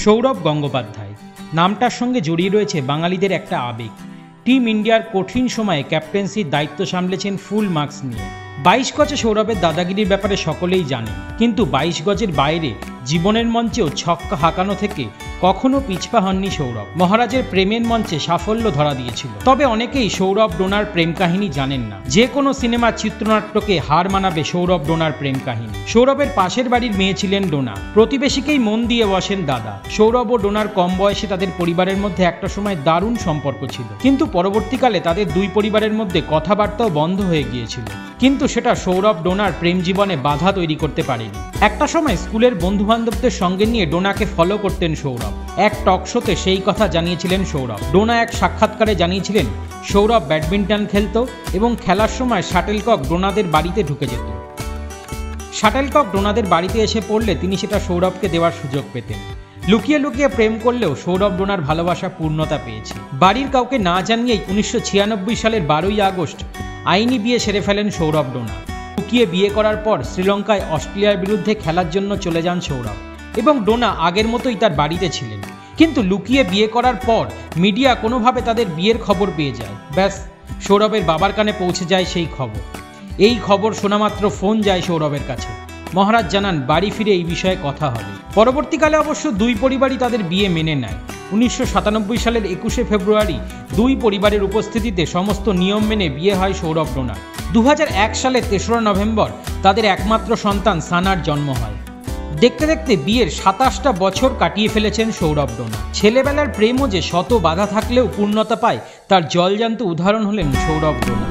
সৌরভ গঙ্গোপাধ্যায় নামটার সঙ্গে জড়িয়ে রয়েছে বাঙালিদের একটা আবেগ। টিম ইন্ডিয়ার কঠিন সময়ে ক্যাপ্টেন্সির দায়িত্ব সামলেছেন ফুল মার্কস নিয়ে। 22 গজে সৌরভের দাদাগিরির ব্যাপারে সকলেই জানেন, কিন্তু 22 গজের বাইরে জীবনের মঞ্চেও ছক্কা হাঁকানো থেকে কখনো পিছপা হননি সৌরভ। মহারাজের প্রেমের মঞ্চে সাফল্য ধরা দিয়েছিল। তবে অনেকেই সৌরভ ডোনার প্রেম কাহিনী জানেন না। যে কোনো সিনেমার চিত্রনাট্যকে হার মানাবে সৌরভ ডোনার প্রেম কাহিনী। সৌরভের পাশের বাড়ির মেয়ে ছিলেন ডোনা, প্রতিবেশীকেই মন দিয়ে বসেন দাদা। সৌরভ ও ডোনার কম বয়সে তাদের পরিবারের মধ্যে একটা সময় দারুণ সম্পর্ক ছিল, কিন্তু পরবর্তীকালে তাদের দুই পরিবারের মধ্যে কথাবার্তাও বন্ধ হয়ে গিয়েছিল। কিন্তু সেটা সৌরভ ডোনার প্রেম জীবনে বাধা তৈরি করতে পারেনি। একটা সময় স্কুলের বন্ধু বান্ধবদের সঙ্গে নিয়ে ডোনাকে ফলো করতেন সৌরভ। এক টক শোতে সেই কথা জানিয়েছিলেন সৌরভ। ডোনা এক সাক্ষাৎকারে জানিয়েছিলেন সৌরভ ব্যাডমিন্টন খেলতো এবং খেলার সময় শাটেলকক ডোনাদের বাড়িতে ঢুকে যেত। শাটেলকক ডোনাদের বাড়িতে এসে পড়লে তিনি সেটা সৌরভকে দেওয়ার সুযোগ পেতেন। লুকিয়ে লুকিয়ে প্রেম করলেও সৌরভ ডোনার ভালোবাসা পূর্ণতা পেয়েছে। বাড়ির কাউকে না জানিয়েই 1996 সালের 12ই আগস্ট আইনি বিয়ে সেরে ফেলেন সৌরভ ডোনা। লুকিয়ে বিয়ে করার পর শ্রীলঙ্কায় অস্ট্রেলিয়ার বিরুদ্ধে খেলার জন্য চলে যান সৌরভ এবং ডোনা আগের মতোই তার বাড়িতে ছিলেন। কিন্তু লুকিয়ে বিয়ে করার পর মিডিয়া কোনোভাবে তাদের বিয়ের খবর পেয়ে যায়। ব্যাস, সৌরভের বাবার কানে পৌঁছে যায় সেই খবর। এই খবর শোনামাত্র ফোন যায় সৌরভের কাছে। মহারাজ জানান বাড়ি ফিরে এই বিষয়ে কথা হবে। পরবর্তীকালে অবশ্য দুই পরিবারই তাদের বিয়ে মেনে নেয়। 1997 সালের 21শে ফেব্রুয়ারি দুই পরিবারের উপস্থিতিতে সমস্ত নিয়ম মেনে বিয়ে হয় সৌরভ ডোনার। 2001 সালের 3রা নভেম্বর তাদের একমাত্র সন্তান সানার জন্ম হয়। দেখতে দেখতে বিয়ের 27টা বছর কাটিয়ে ফেলেছেন সৌরভ ডোনা। ছেলেবেলার প্রেমও যে শত বাধা থাকলেও পূর্ণতা পায়, তার জলজান্ত উদাহরণ হলেন সৌরভ ডোনা।